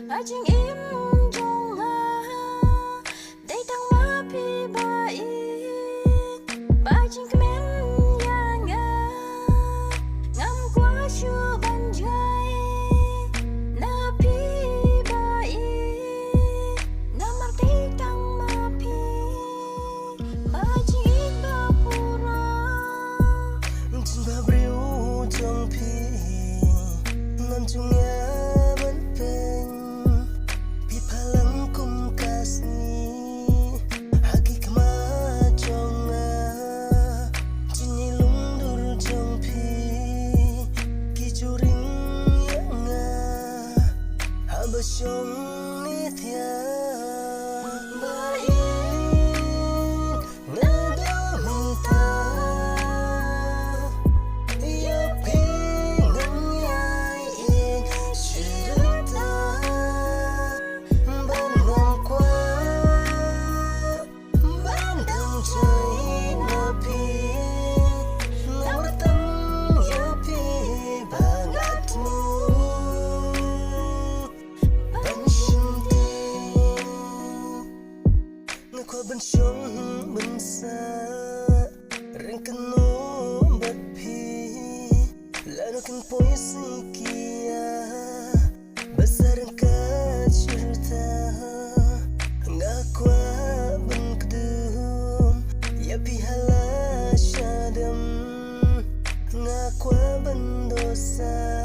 Ajing im trong nga đây tăng ma pi ba i ba jing kmen ya nga ngam quá chưa ban jai na pi ba i nam mar đây tăng ma pi ba jing ba pura jin ba briu trong pi nam chung ya Sông ni thia ba in na do mi ta yêu pi ngân nhai yên chỉ được ta ban hôm qua ban đông trời na pi ngắm tâm yêu pi ba ngát mu qua bên sông bên xa reng kano bat pi lano kan poesi kia basaran ka cerita nga qua ben kedum ya pi hala syadam nga qua ben dosa